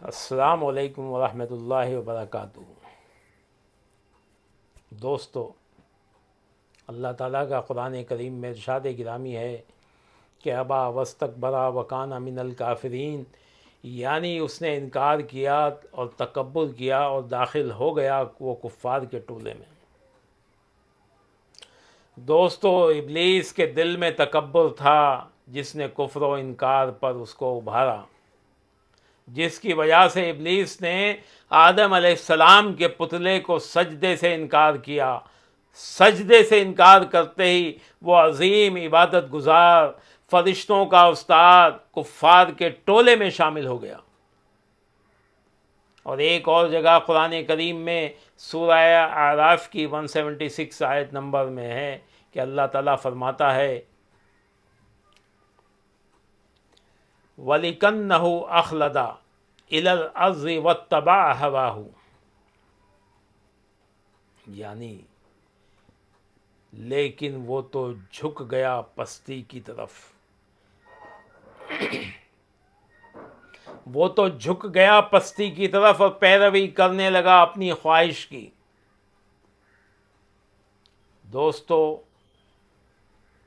السلام علیکم ورحمۃ اللہ وبرکاتہ۔ دوستو، اللہ تعالیٰ کا قرآن کریم میں ارشاد گرامی ہے کہ ابا واستکبرا وکان من الکافرین، یعنی اس نے انکار کیا اور تکبر کیا اور داخل ہو گیا وہ کفار کے ٹولے میں۔ دوستو، ابلیس کے دل میں تکبر تھا جس نے کفر و انکار پر اس کو ابھارا، جس کی وجہ سے ابلیس نے آدم علیہ السلام کے پتلے کو سجدے سے انکار کیا۔ سجدے سے انکار کرتے ہی وہ عظیم عبادت گزار، فرشتوں کا استاد، کفار کے ٹولے میں شامل ہو گیا۔ اور ایک اور جگہ قرآن کریم میں سورہ اعراف کی 176 آیت نمبر میں ہے کہ اللہ تعالیٰ فرماتا ہے وَلِكَنَّهُ أَخْلَدَ إِلَى الْأَرْضِ وَاتَّبَعَ هَوَاهُ، یعنی لیکن وہ تو جھک گیا پستی کی طرف، وہ تو جھک گیا پستی کی طرف اور پیروی کرنے لگا اپنی خواہش کی۔ دوستو،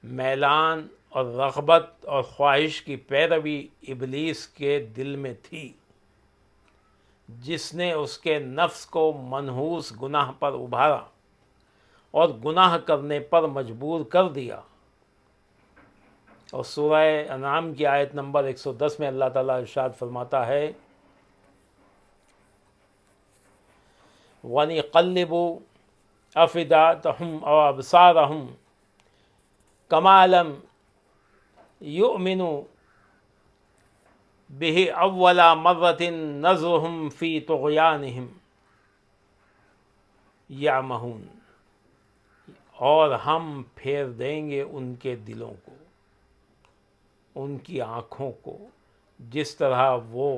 میلان اور رغبت اور خواہش کی پیروی ابلیس کے دل میں تھی، جس نے اس کے نفس کو منحوس گناہ پر ابھارا اور گناہ کرنے پر مجبور کر دیا۔ اور سورہ انعام کی آیت نمبر 110 میں اللہ تعالیٰ ارشاد فرماتا ہے وَنُقَلِّبُ أَفْئِدَتَهُمْ وَأَبْصَارَهُمْ كَمَا لَمْ يُؤْمِنُوا بِهِ أَوَّلَ مَرَّةٍ نَذْرُهُمْ فِي طُغْيَانِهِمْ يَعْمَهُونَ، اور ہم پھیر دیں گے ان کے دلوں کو، ان کی آنکھوں کو، جس طرح وہ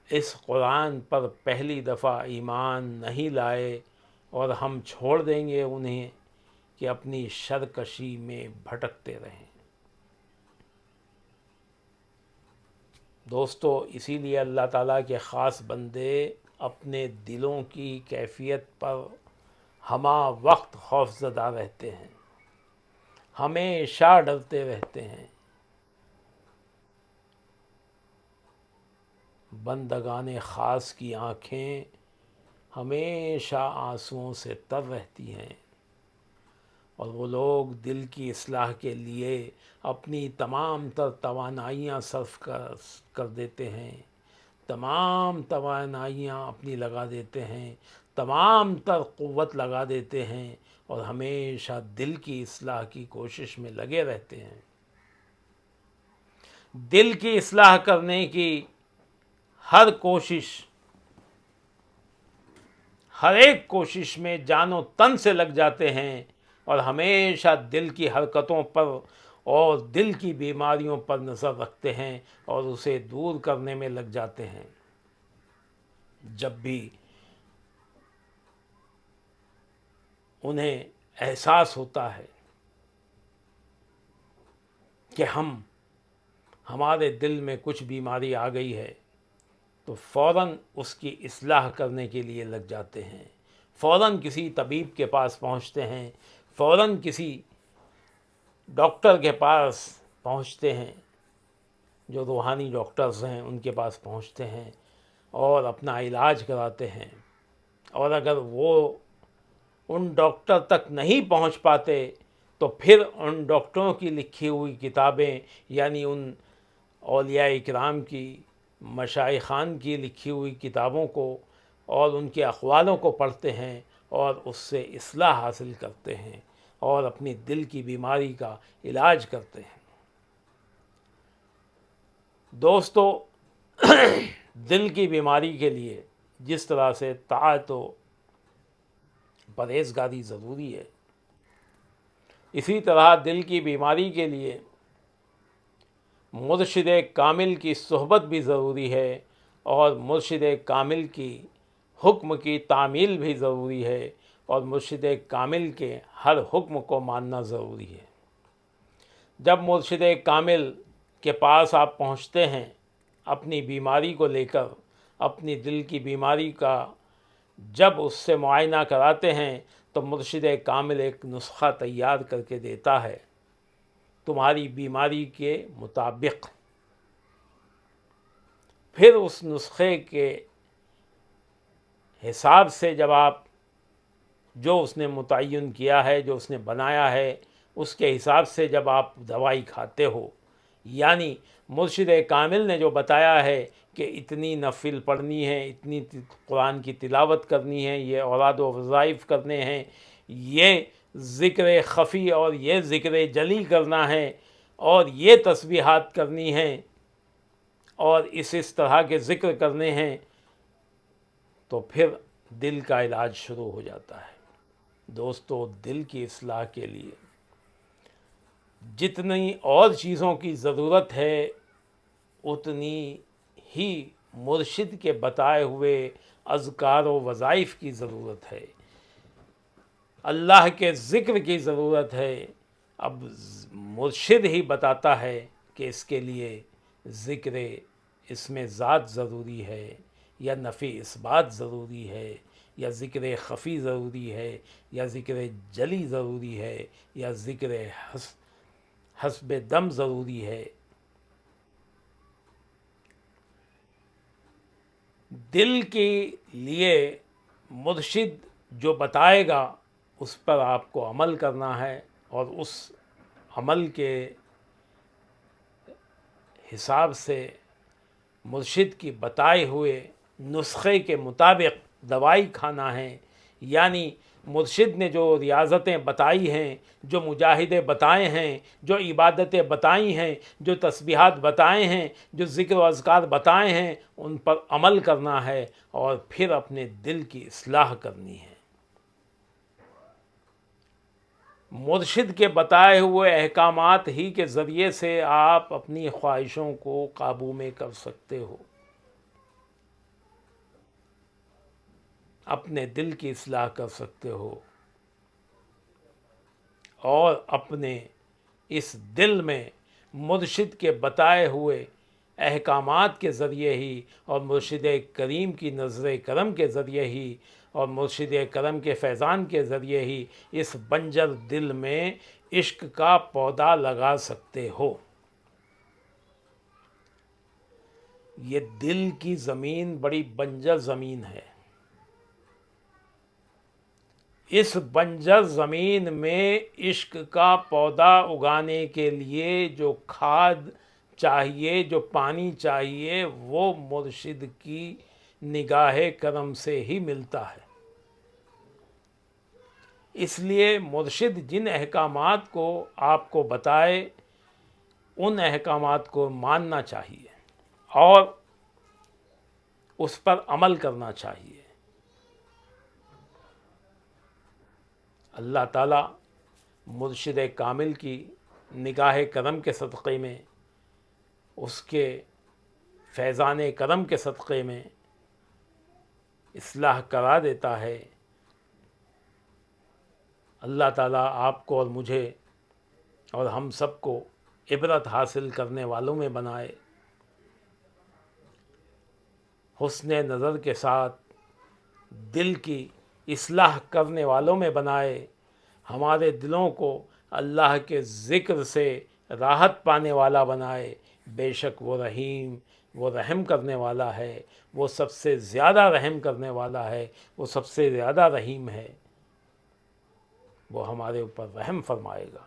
اس قرآن پر پہلی دفعہ ایمان نہیں لائے، اور ہم چھوڑ دیں گے انہیں کہ اپنی سرکشی میں بھٹکتے رہیں۔ دوستو، اسی لیے اللہ تعالیٰ کے خاص بندے اپنے دلوں کی کیفیت پر ہمہ وقت خوف زدہ رہتے ہیں، ہمیشہ ڈرتے رہتے ہیں۔ بندگان خاص کی آنکھیں ہمیشہ آنسوؤں سے تر رہتی ہیں، اور وہ لوگ دل کی اصلاح کے لیے اپنی تمام تر توانائیاں صرف کر دیتے ہیں، تمام توانائیاں اپنی لگا دیتے ہیں، تمام تر قوت لگا دیتے ہیں، اور ہمیشہ دل کی اصلاح کی کوشش میں لگے رہتے ہیں۔ دل کی اصلاح کرنے کی ہر کوشش، ہر ایک کوشش میں جان و تن سے لگ جاتے ہیں، اور ہمیشہ دل کی حرکتوں پر اور دل کی بیماریوں پر نظر رکھتے ہیں اور اسے دور کرنے میں لگ جاتے ہیں۔ جب بھی انہیں احساس ہوتا ہے کہ ہمارے دل میں کچھ بیماری آ گئی ہے، تو فوراً اس کی اصلاح کرنے کے لیے لگ جاتے ہیں، فوراً کسی طبیب کے پاس پہنچتے ہیں، فوراً کسی ڈاکٹر کے پاس پہنچتے ہیں، جو روحانی ڈاکٹرز ہیں ان کے پاس پہنچتے ہیں اور اپنا علاج کراتے ہیں۔ اور اگر وہ ان ڈاکٹر تک نہیں پہنچ پاتے تو پھر ان ڈاکٹروں کی لکھی ہوئی کتابیں، یعنی ان اولیاء اکرام کی، مشائخان کی لکھی ہوئی کتابوں کو اور ان کے اقوالوں کو پڑھتے ہیں اور اس سے اصلاح حاصل کرتے ہیں اور اپنی دل کی بیماری کا علاج کرتے ہیں۔ دوستو، دل کی بیماری کے لیے جس طرح سے طاعت و پرہیزگاری ضروری ہے، اسی طرح دل کی بیماری کے لیے مرشد کامل کی صحبت بھی ضروری ہے، اور مرشد کامل کی حکم کی تعمیل بھی ضروری ہے، اور مرشد کامل کے ہر حکم کو ماننا ضروری ہے۔ جب مرشد کامل کے پاس آپ پہنچتے ہیں اپنی بیماری کو لے کر، اپنی دل کی بیماری کا جب اس سے معائنہ کراتے ہیں تو مرشد کامل ایک نسخہ تیار کر کے دیتا ہے تمہاری بیماری کے مطابق۔ پھر اس نسخے کے حساب سے جب آپ جو اس نے متعین کیا ہے، جو اس نے بنایا ہے، اس کے حساب سے جب آپ دوائی کھاتے ہو، یعنی مرشد کامل نے جو بتایا ہے کہ اتنی نفل پڑھنی ہے، اتنی قرآن کی تلاوت کرنی ہے، یہ اوراد و وظائف کرنے ہیں، یہ ذکر خفی اور یہ ذکر جلی کرنا ہے، اور یہ تسبیحات کرنی ہیں، اور اس طرح کے ذکر کرنے ہیں، تو پھر دل کا علاج شروع ہو جاتا ہے۔ دوستو، دل کی اصلاح کے لیے جتنی اور چیزوں کی ضرورت ہے اتنی ہی مرشد کے بتائے ہوئے اذکار و وظائف کی ضرورت ہے، اللہ کے ذکر کی ضرورت ہے۔ اب مرشد ہی بتاتا ہے کہ اس کے لیے ذکر اس میں ذات ضروری ہے، یا نفی اثبات ضروری ہے، یا ذکر خفی ضروری ہے، یا ذکر جلی ضروری ہے، یا ذکر حسب دم ضروری ہے۔ دل کے لیے مرشد جو بتائے گا اس پر آپ کو عمل کرنا ہے، اور اس عمل کے حساب سے مرشد کی بتائے ہوئے نسخے کے مطابق دوائی کھانا ہے۔ یعنی مرشد نے جو ریاضتیں بتائی ہیں، جو مجاہدے بتائے ہیں، جو عبادتیں بتائی ہیں، جو تسبیحات بتائے ہیں، جو ذکر و اذکار بتائے ہیں، ان پر عمل کرنا ہے، اور پھر اپنے دل کی اصلاح کرنی ہے۔ مرشد کے بتائے ہوئے احکامات ہی کے ذریعے سے آپ اپنی خواہشوں کو قابو میں کر سکتے ہو، اپنے دل کی اصلاح کر سکتے ہو، اور اپنے اس دل میں مرشد کے بتائے ہوئے احکامات کے ذریعے ہی، اور مرشد کریم کی نظر کرم کے ذریعے ہی، اور مرشد کرم کے فیضان کے ذریعے ہی اس بنجر دل میں عشق کا پودا لگا سکتے ہو۔ یہ دل کی زمین بڑی بنجر زمین ہے۔ اس بنجر زمین میں عشق کا پودا اگانے کے لیے جو کھاد چاہیے، جو پانی چاہیے، وہ مرشد کی نگاہ کرم سے ہی ملتا ہے۔ اس لیے مرشد جن احکامات کو آپ کو بتائے ان احکامات کو ماننا چاہیے اور اس پر عمل کرنا چاہیے۔ اللہ تعالیٰ مرشد کامل کی نگاہ کرم کے صدقے میں، اس کے فیضان کرم کے صدقے میں اصلاح کرا دیتا ہے۔ اللہ تعالیٰ آپ کو اور مجھے اور ہم سب کو عبرت حاصل کرنے والوں میں بنائے، حسن نظر کے ساتھ دل کی اصلاح کرنے والوں میں بنائے، ہمارے دلوں کو اللہ کے ذکر سے راحت پانے والا بنائے۔ بے شک وہ رحیم، وہ رحم کرنے والا ہے، وہ سب سے زیادہ رحم کرنے والا ہے، وہ سب سے زیادہ رحیم ہے، وہ ہمارے اوپر رحم فرمائے گا۔